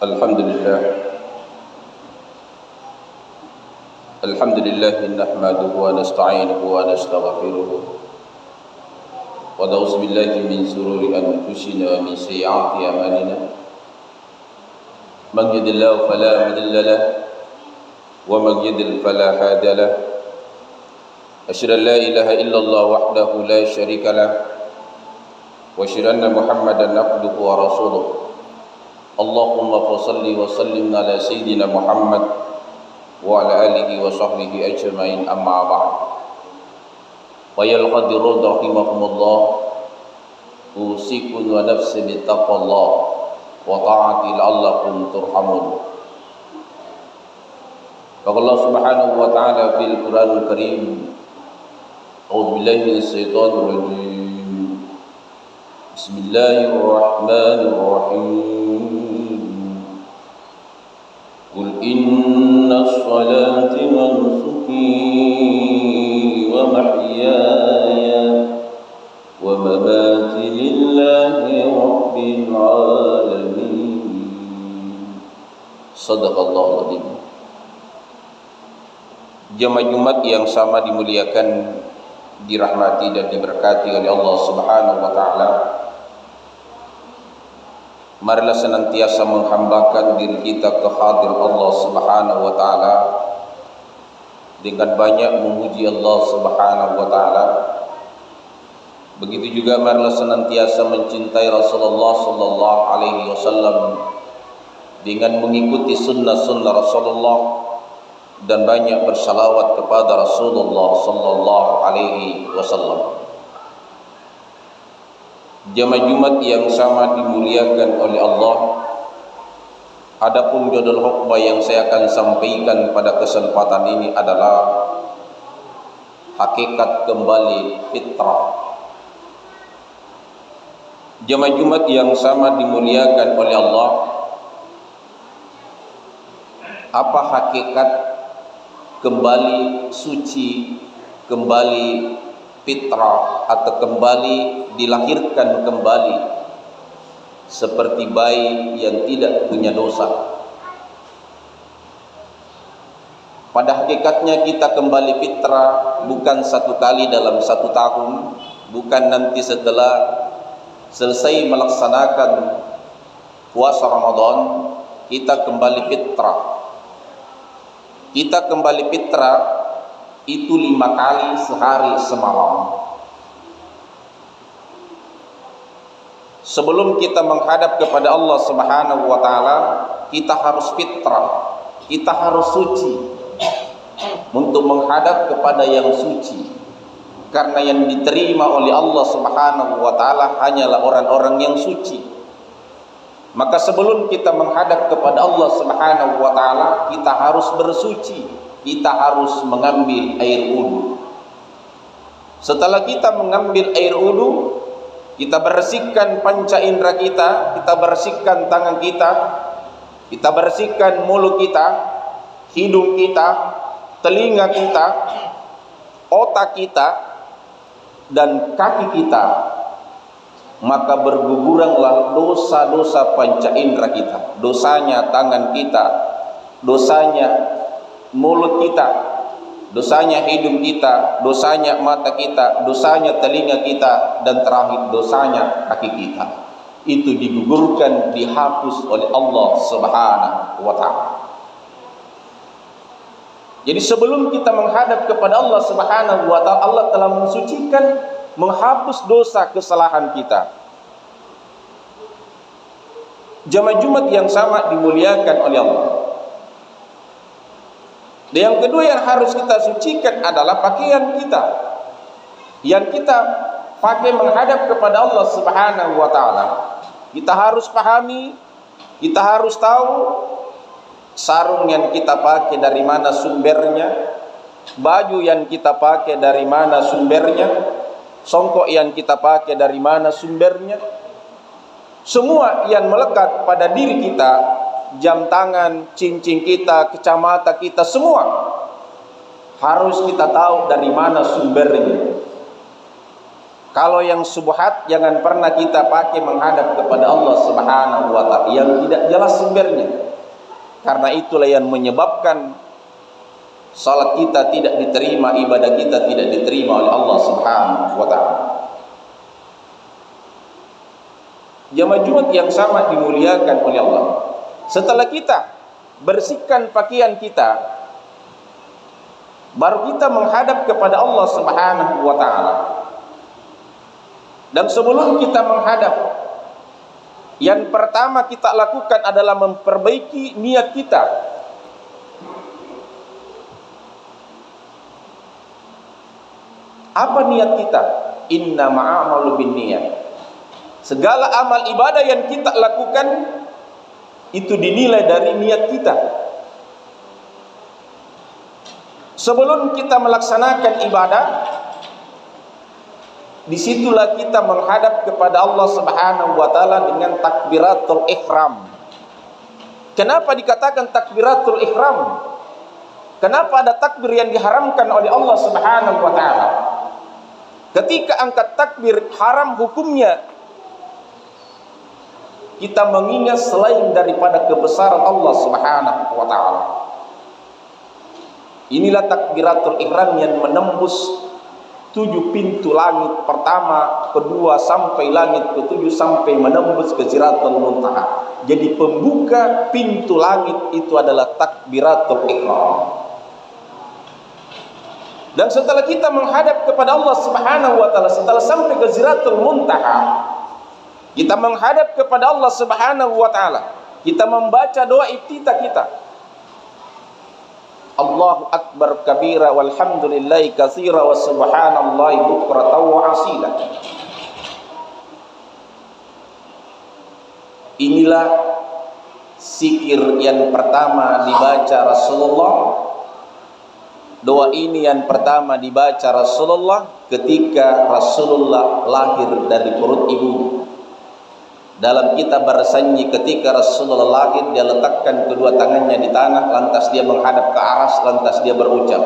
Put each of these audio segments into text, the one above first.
Alhamdulillah nahmaduhu wa nasta'inuhu wa nastaghfiruh wa na'udzu billahi min shururi anfusina wa min sayyiati a'malina man yahdihillahu fala mudilla lahu wa man yudlil fala hadiya lahu asyhadu an la ilaha illallah wahdahu la syarika lahu wa asyhadu anna Muhammadan abduhu wa rasuluh. Allahumma salli wa sallim ala sayyidina Muhammad wa ala alihi wa sahbihi ajma'in, amma ba'd. Wa yal qadirun rahimakumullah, usikum wa nafsi bittaqwallah wa ta'ati la'allakum turhamun. Qala Allah subhanahu wa ta'ala fil Qur'anil Karim, a'udzu billahi minasy syaithanir rajim. Bismillahirrahmanirrahim. Qul inna sholati wa nusuki wa mahyaya wa mamati lillahi rabbil alamin. Shadaqallahul adzim. Jemaah Jumat yang sama dimuliakan, dirahmati dan diberkati oleh Allah Subhanahu wa taala. Marilah senantiasa menghambakan diri kita ke hadirat Allah Subhanahu wa taala dengan banyak memuji Allah Subhanahu wa taala. Begitu juga marilah senantiasa mencintai Rasulullah sallallahu alaihi wasallam dengan mengikuti sunnah-sunnah Rasulullah dan banyak bersalawat kepada Rasulullah sallallahu alaihi wasallam. Jemaah Jumat yang sama dimuliakan oleh Allah. Adapun judul khutbah yang saya akan sampaikan pada kesempatan ini adalah hakikat kembali fitrah. Jemaah Jumat yang sama dimuliakan oleh Allah, apa hakikat kembali suci, kembali fitrah, atau kembali dilahirkan kembali seperti bayi yang tidak punya dosa? Pada hakikatnya kita kembali fitrah bukan satu kali dalam satu tahun, bukan nanti setelah selesai melaksanakan puasa Ramadan kita kembali fitrah. Kita kembali fitrah itu 5 kali sehari semalam. Sebelum kita menghadap kepada Allah Subhanahu wa taala, kita harus fitrah, kita harus suci untuk menghadap kepada yang suci. Karena yang diterima oleh Allah Subhanahu wa taala hanyalah orang-orang yang suci. Maka sebelum kita menghadap kepada Allah Subhanahu wa taala, kita harus bersuci. Kita harus mengambil air wudu. Setelah kita mengambil air wudu, kita bersihkan panca indera kita, kita bersihkan tangan kita bersihkan mulut kita, hidung kita, telinga kita, otak kita, dan kaki kita. Maka berguguranglah dosa-dosa panca indera kita, dosanya tangan kita, dosanya mulut kita, dosanya hidung kita, dosanya mata kita, dosanya telinga kita, dan terakhir dosanya kaki kita. Itu digugurkan, dihapus oleh Allah Subhanahu wa taala. Jadi sebelum kita menghadap kepada Allah Subhanahu wa taala, Allah telah mensucikan, menghapus dosa kesalahan kita. Jemaah Jumat yang sama dimuliakan oleh Allah. Dan yang kedua yang harus kita sucikan adalah pakaian kita, yang kita pakai menghadap kepada Allah Subhanahu wa taala. Kita harus pahami, kita harus tahu sarung yang kita pakai dari mana sumbernya, baju yang kita pakai dari mana sumbernya, songkok yang kita pakai dari mana sumbernya. Semua yang melekat pada diri kita, jam tangan, cincin kita, kacamata kita, semua harus kita tahu dari mana sumbernya. Kalau yang subhat jangan pernah kita pakai menghadap kepada Allah Subhanahu wa ta'ala yang tidak jelas sumbernya. Karena itulah yang menyebabkan salat kita tidak diterima, ibadah kita tidak diterima oleh Allah Subhanahu wa ta'ala. Jamaah Jumat yang sama dimuliakan oleh Allah. Setelah kita bersihkan pakaian kita, baru kita menghadap kepada Allah Subhanahu wa ta'ala. Dan sebelum kita menghadap, yang pertama kita lakukan adalah memperbaiki niat kita. Apa niat kita? Innama a'malu binniyat. Segala amal ibadah yang kita lakukan itu dinilai dari niat kita. Sebelum kita melaksanakan ibadah, disitulah kita menghadap kepada Allah Subhanahu wa ta'ala dengan takbiratul ihram. Kenapa dikatakan takbiratul ihram? Kenapa ada takbir yang diharamkan oleh Allah Subhanahu wa ta'ala? Ketika angkat takbir haram hukumnya, kita mengingat selain daripada kebesaran Allah Subhanahu wa ta'ala. Inilah takbiratul ihram yang menembus 7 pintu langit pertama, kedua sampai langit ke-7 sampai menembus ke Sidratul Muntaha. Jadi pembuka pintu langit itu adalah takbiratul ihram. Dan setelah kita menghadap kepada Allah Subhanahu wa ta'ala, setelah sampai ke Sidratul Muntaha, kita menghadap kepada Allah Subhanahu wa ta'ala, kita membaca doa iftitah kita. Allahu akbar kabira walhamdulillahi katsira wa subhanallahi bukratan wa asila. Inilah zikir yang pertama dibaca Rasulullah. Doa ini yang pertama dibaca Rasulullah ketika Rasulullah lahir dari perut ibu. Dalam kitab bersanyi ketika Rasulullah lahir, dia letakkan kedua tangannya di tanah, lantas dia menghadap ke aras, lantas dia berucap,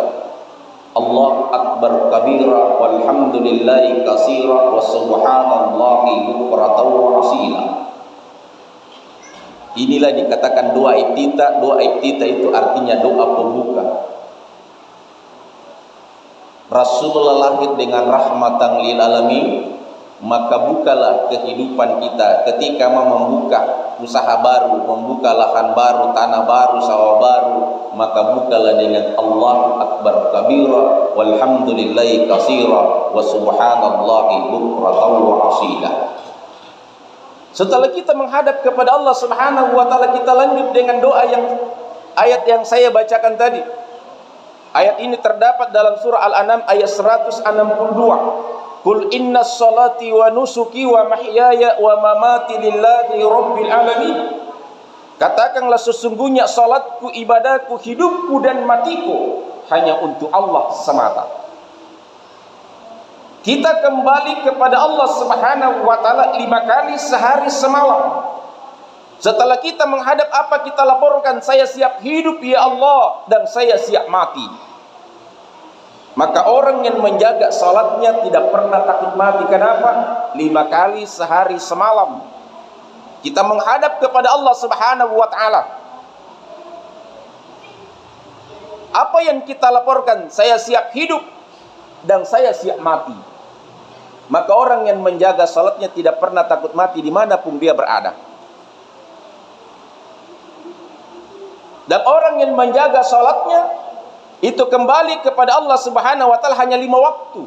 Allahu akbar kabira walhamdulillahi katsira wa subhanallahi bukratan wa asila. Inilah dikatakan doa iftitah. Doa iftitah itu artinya doa pembuka. Rasulullah lahir dengan rahmatan lil alamin, maka bukalah kehidupan kita. Ketika mau membuka usaha baru, membuka lahan baru, tanah baru, sawah baru, maka bukalah dengan Allahu akbar kabira walhamdulillahi katsira wa subhanallahi bukratan wa asila. Setelah kita menghadap kepada Allah Subhanahu wa ta'ala, kita lanjut dengan doa ayat yang saya bacakan tadi. Ayat ini terdapat dalam surah Al-An'am ayat 162. Qul inna salati wa nusuki wa mahyaya wa mamati lillahi rabbil alamin. Katakanlah sesungguhnya salatku, ibadahku, hidupku dan matiku hanya untuk Allah semata. Kita kembali kepada Allah Subhanahu wa ta'ala 5 kali sehari semalam. Setelah kita menghadap, apa kita laporkan? Saya siap hidup ya Allah, dan saya siap mati. Maka orang yang menjaga salatnya tidak pernah takut mati. Kenapa? 5 kali sehari semalam kita menghadap kepada Allah Subhanahu wa ta'ala. Apa yang kita laporkan? Saya siap hidup dan saya siap mati. Maka orang yang menjaga salatnya tidak pernah takut mati dimanapun dia berada. Dan orang yang menjaga salatnya itu kembali kepada Allah Subhanahu wa ta'ala hanya 5 waktu.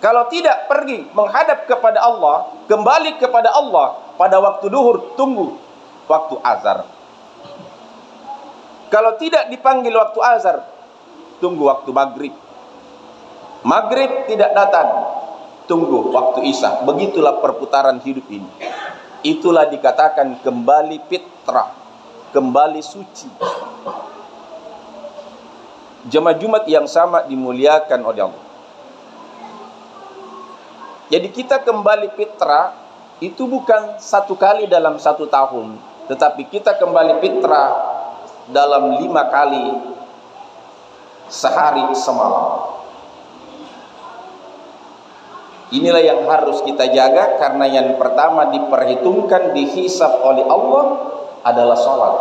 Kalau tidak pergi menghadap kepada Allah, kembali kepada Allah pada waktu duhur, tunggu waktu azhar. Kalau tidak dipanggil waktu azhar, tunggu waktu maghrib. Maghrib tidak datang, tunggu waktu isya. Begitulah perputaran hidup ini. Itulah dikatakan kembali fitrah, kembali suci. Jemaah Jumat yang sama dimuliakan oleh Allah. Jadi kita kembali fitrah itu bukan 1 kali dalam 1 tahun, tetapi kita kembali fitrah dalam 5 kali sehari semalam. Inilah yang harus kita jaga, karena yang pertama diperhitungkan, dihisab oleh Allah adalah sholat.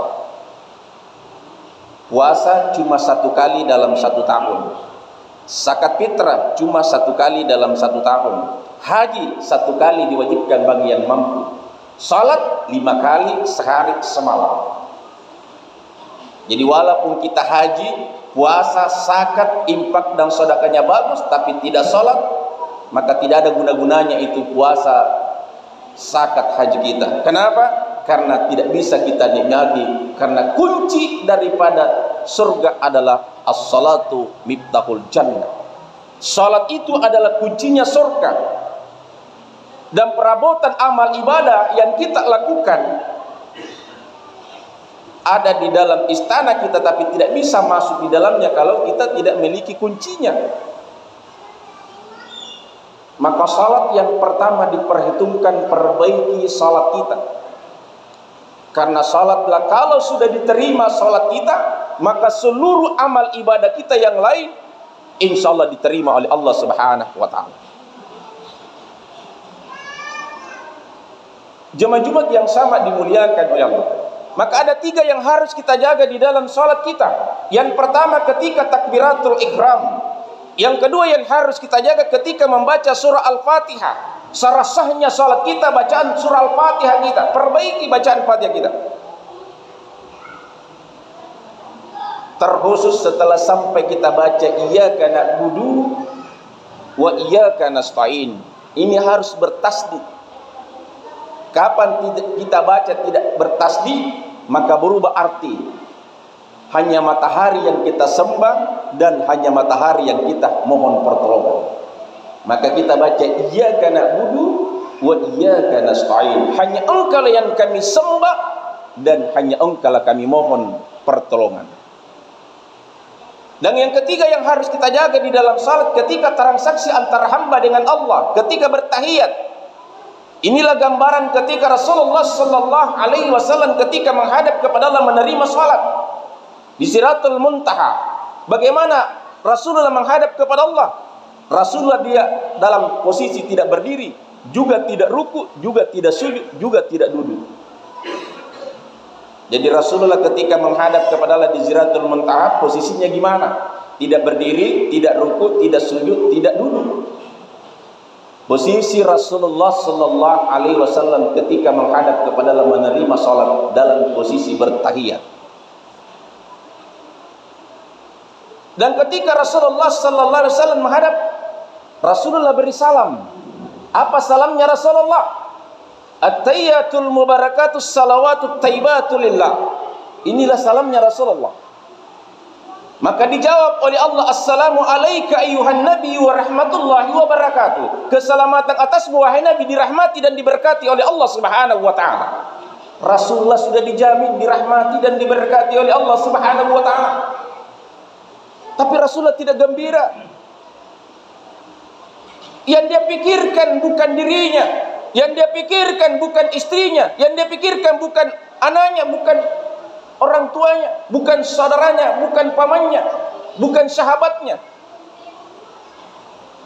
Puasa cuma 1 kali dalam 1 tahun. Zakat fitrah cuma 1 kali dalam 1 tahun. Haji 1 kali diwajibkan bagi yang mampu. Salat 5 kali sehari semalam. Jadi walaupun kita haji, puasa, zakat, infak dan sedekahnya bagus, tapi tidak salat, maka tidak ada guna-gunanya itu puasa, zakat, haji kita. Kenapa? Karena tidak bisa kita nikmati. Karena kunci daripada surga adalah as-salatu miftahul jannah. Salat itu adalah kuncinya surga. Dan perabotan amal ibadah yang kita lakukan ada di dalam istana kita, tapi tidak bisa masuk di dalamnya kalau kita tidak memiliki kuncinya. Maka salat yang pertama diperhitungkan, perbaiki salat kita. Karena salatlah kalau sudah diterima salat kita, maka seluruh amal ibadah kita yang lain insya Allah diterima oleh Allah Subhanahu wa ta'ala. Jemaah Jumat yang sama dimuliakan oleh Allah. Maka ada 3 yang harus kita jaga di dalam salat kita. Yang pertama ketika takbiratul ihram. Yang kedua yang harus kita jaga ketika membaca surah Al-Fatihah. Secara sahnya salat kita, bacaan surah Al-Fatihah kita, perbaiki bacaan Fatihah kita. Terkhusus setelah sampai kita baca iyyaka na'budu wa iyyaka nasta'in. Ini harus bertasdid. Kapan kita baca tidak bertasdid, maka berubah arti. Hanya matahari yang kita sembah dan hanya matahari yang kita mohon pertolongan. Maka kita baca iyyaka na'budu wa iyyaka nasta'in. Hanya Engkau yang kami sembah dan hanya Engkau kami mohon pertolongan. Dan yang ketiga yang harus kita jaga di dalam salat ketika transaksi antara hamba dengan Allah, ketika bertahiyat. Inilah gambaran ketika Rasulullah sallallahu alaihi wasallam ketika menghadap kepada Allah menerima salat di Siratul Muntaha. Bagaimana Rasulullah menghadap kepada Allah? Rasulullah dia dalam posisi tidak berdiri, juga tidak ruku, juga tidak sujud, juga tidak duduk. Jadi Rasulullah ketika menghadap kepada Allah di Siratul Muntaha posisinya gimana? Tidak berdiri, tidak ruku, tidak sujud, tidak duduk. Posisi Rasulullah sallallahu alaihi wasallam ketika menghadap kepada Allah menerima salat dalam posisi bertahiyat. Dan ketika Rasulullah sallallahu alaihi wasallam menghadap, Rasulullah beri salam. Apa salamnya Rasulullah? At-tayyatul mubarakatus salawatut taibatu lillah. Inilah salamnya Rasulullah. Maka dijawab oleh Allah, assalamu alayka ayyuhan nabi wa rahmatullahi wa barakatuh. Keselamatan atasmu wahai Nabi, dirahmati dan diberkati oleh Allah Subhanahu wa ta'ala. Rasulullah sudah dijamin dirahmati dan diberkati oleh Allah Subhanahu wa ta'ala. Tapi Rasulullah tidak gembira. Yang dia pikirkan bukan dirinya, yang dia pikirkan bukan istrinya, yang dia pikirkan bukan anaknya, bukan orang tuanya, bukan saudaranya, bukan pamannya, bukan sahabatnya.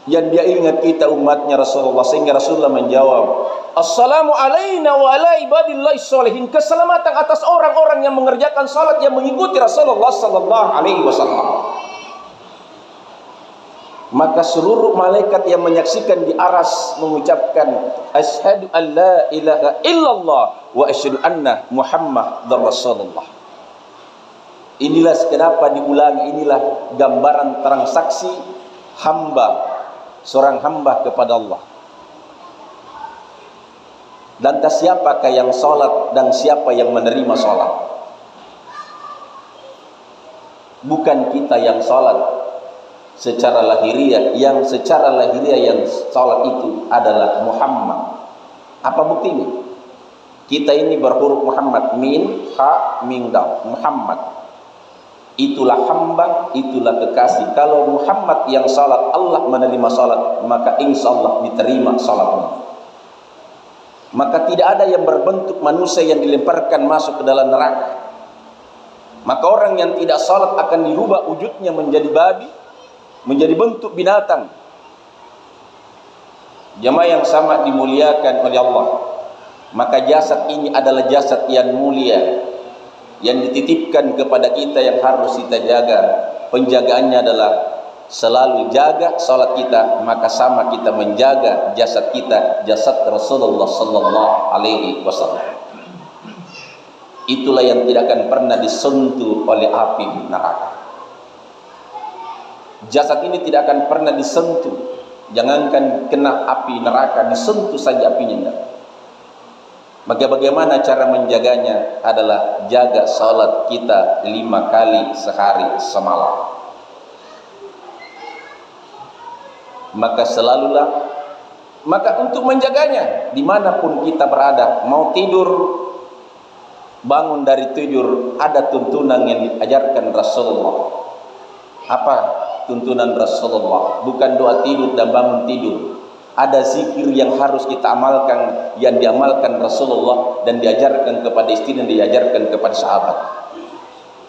Yang dia ingat kita umatnya Rasulullah, sehingga Rasulullah menjawab, assalamu alayna wa ala ibadillahi sholihin. Keselamatan atas orang-orang yang mengerjakan salat, yang mengikuti Rasulullah sallallahu alaihi wasallam. Maka seluruh malaikat yang menyaksikan di aras mengucapkan asyhadu an la ilaha illallah wa asyhadu anna muhammadar rasulullah. Inilah kenapa diulangi, inilah gambaran transaksi hamba, seorang hamba kepada Allah. Lantas siapakah yang sholat dan siapa yang menerima sholat? Bukan kita yang sholat secara lahiriah, yang secara lahiriah yang sholat itu adalah Muhammad. Apa buktinya? Kita ini berhuruf Muhammad, min, ha, mim, dal, Muhammad. Itulah hamba, itulah kekasih. Kalau Muhammad yang salat, Allah menerima salat, maka insya Allah diterima salatnya. Maka tidak ada yang berbentuk manusia yang dilemparkan masuk ke dalam neraka. Maka orang yang tidak salat akan dirubah wujudnya menjadi babi, menjadi bentuk binatang. Jamaah yang sama dimuliakan oleh Allah, maka jasad ini adalah jasad yang mulia yang dititipkan kepada kita, yang harus kita jaga. Penjagaannya adalah selalu jaga salat kita, maka sama kita menjaga jasad kita, jasad Rasulullah sallallahu alaihi wasallam. Itulah yang tidak akan pernah disentuh oleh api neraka. Jasad ini tidak akan pernah disentuh. Jangankan kena api neraka, disentuh saja apinya tidak. Maka bagaimana cara menjaganya adalah jaga salat kita 5 kali sehari semalam. Maka selalulah, maka untuk menjaganya dimanapun kita berada, mau tidur, bangun dari tidur, ada tuntunan yang diajarkan Rasulullah. Apa tuntunan Rasulullah? Bukan doa tidur dan bangun tidur. Ada zikir yang harus kita amalkan, yang diamalkan Rasulullah dan diajarkan kepada istri dan diajarkan kepada sahabat.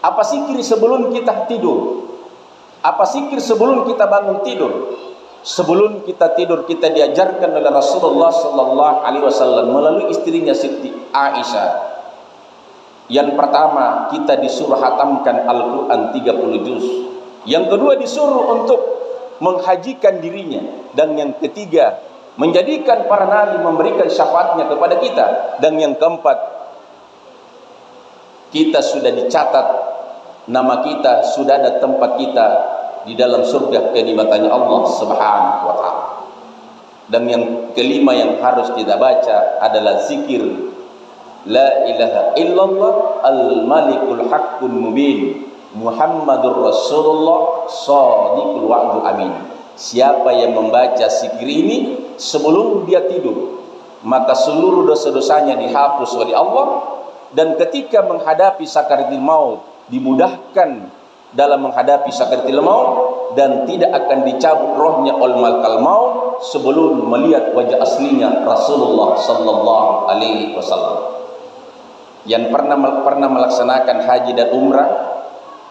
Apa zikir sebelum kita tidur? Apa zikir sebelum kita bangun tidur? Sebelum kita tidur kita diajarkan oleh Rasulullah sallallahu alaihi wasallam melalui istrinya Siti Aisyah. Yang pertama, kita disuruh hatamkan Al-Qur'an 30 juz. Yang kedua, disuruh untuk menghajikan dirinya. Dan yang ketiga, menjadikan para nabi memberikan syafaatnya kepada kita. Dan yang keempat, kita sudah dicatat, nama kita sudah ada tempat kita di dalam surga kenikmatannya Allah Subhanahu wa taala. Dan yang kelima yang harus kita baca adalah zikir la ilaha illallah al-malikul haqqul mubin Muhammadur Rasulullah shadiqul wa'du amin. Siapa yang membaca zikir ini sebelum dia tidur, maka seluruh dosa-dosanya dihapus oleh Allah, dan ketika menghadapi sakaratul maut dimudahkan dalam menghadapi sakaratul maut, dan tidak akan dicabut rohnya oleh malakal maut sebelum melihat wajah aslinya Rasulullah sallallahu alaihi wasallam. Yang pernah melaksanakan haji dan umrah,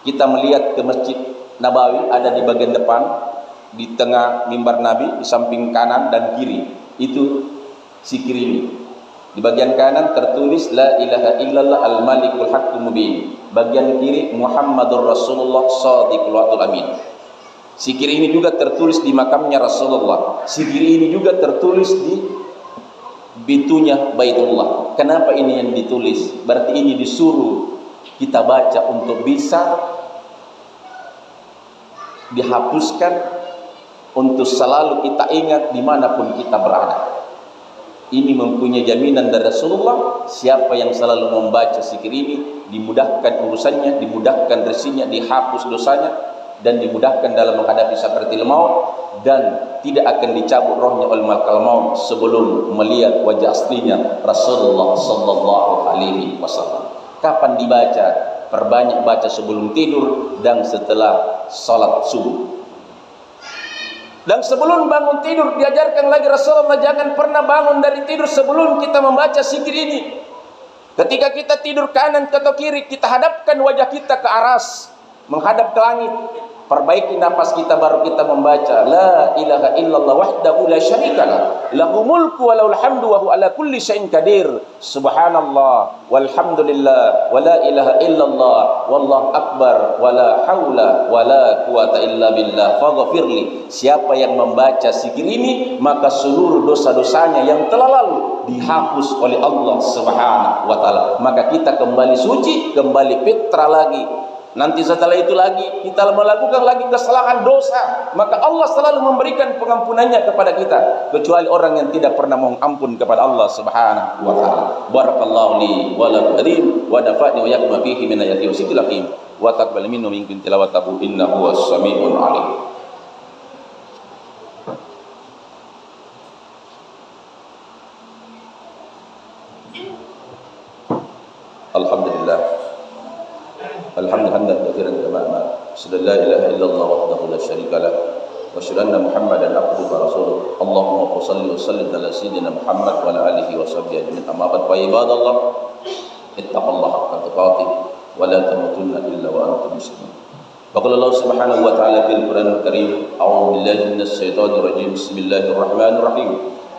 kita melihat ke Masjid Nabawi, ada di bagian depan, di tengah mimbar Nabi, di samping kanan dan kiri itu zikir ini. Di bagian kanan tertulis la ilaha illallah al-malikul haqqul mubin, bagian kiri Muhammadur Rasulullah shadiqul wa'dul amin. Zikir ini juga tertulis di makamnya Rasulullah. Zikir ini juga tertulis di bitunya Baitullah. Kenapa ini yang ditulis? Berarti ini disuruh kita baca untuk bisa dihapuskan, untuk selalu kita ingat dimanapun kita berada. Ini mempunyai jaminan dari Rasulullah, siapa yang selalu membaca zikir ini dimudahkan urusannya, dimudahkan rezekinya, dihapus dosanya, dan dimudahkan dalam menghadapi sakaratul maut, dan tidak akan dicabut rohnya oleh malakal maut sebelum melihat wajah aslinya Rasulullah sallallahu alaihi wasallam. Kapan dibaca? Perbanyak baca sebelum tidur dan setelah salat subuh. Dan sebelum bangun tidur diajarkan lagi Rasulullah, jangan pernah bangun dari tidur sebelum kita membaca zikir ini. Ketika kita tidur kanan atau kiri, kita hadapkan wajah kita ke aras, menghadap ke langit. Perbaiki napas kita, baru kita membaca la ilaha illallah wahdahu la syarikalah lahu mulku wa lahul hamdu wa huwa ala kulli syai'in qadir subhanallah walhamdulillah wa la ilaha illallah wallahu akbar wa la haula wa la quwata illa billah faghfirli. Siapa yang membaca zikir ini, maka seluruh dosa-dosanya yang telah lalu dihapus oleh Allah Subhanahu wa taala. Maka kita kembali suci, kembali fitrah lagi. Nanti setelah itu lagi kita melakukan lagi kesalahan dosa, maka Allah selalu memberikan pengampunannya kepada kita, kecuali orang yang tidak pernah mohon ampun kepada Allah Subhanahu wa taala. Barakallahu li wa lakum wa nafa'ni wa yakum fihi min ayati wa sikril hakim wa taqabbal minna minkum tilawatahu innahu was-sami'ul 'alim. Alhamdulillah. Alhamdulillah kathiran kama amara. Asyhadu an la ilaha illallah wahdahu la syarika lah wa asyhadu anna Muhammadan abduhu wa rasuluh. Allahumma shalli wa sallim ala sayyidina Muhammad wa ala alihi wa sahbihi ajma'in. Amma ba'd, fa ibadallah ittaqullaha haqqa tuqatih wa la tamutunna illa wa antum muslimun. Faqala Allah subhanahu wa ta'ala fil Qur'anil Karim, a'udzu billahi minasy syaithanir rajim. Bismillahirrahmanirrahim.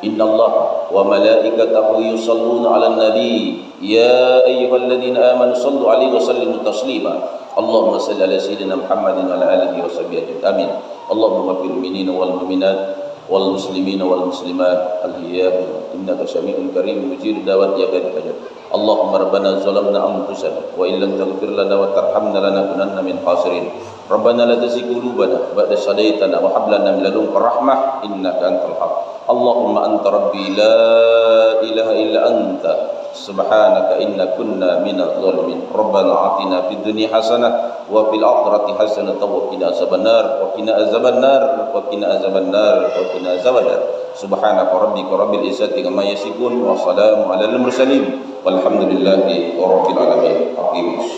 Innallaha wa malaikatahu yusalluna 'alan nabi ya ayyuhalladzina amanu sallu 'alaihi wa sallimu taslima. Allahumma shalli 'ala sayyidina Muhammadin wa 'ala alihi wa sahbihi ajma'in. Amin. Allahumma fil mu'minina wal mu'minat wal muslimina wal muslimat al-hiyya innaka syami'un karim mujib da'wat ya qadil hajat. Allahumma rabbana zalamna anfusana wa illam taghfir lana wa tarhamna lanakunanna min khasirin. Rabbana la tuzigh qulubana ba'da idh hadaytana wa hab lana min ladunka rahmah innaka antal wahhab. Allahumma anta rabbi la ilaha illa anta subhanaka inna kunna minadh dhalimin. Rabbana atina fid dunya hasanah wa fil akhirati hasanah wa qina azabannar wa qina azabannar wa qina azabannar wa qina azabannar. Subhanaka rabbika rabbil izzati amma yasifun wa salamun alal mursalin walhamdulillahi rabbil alamin. Aqimus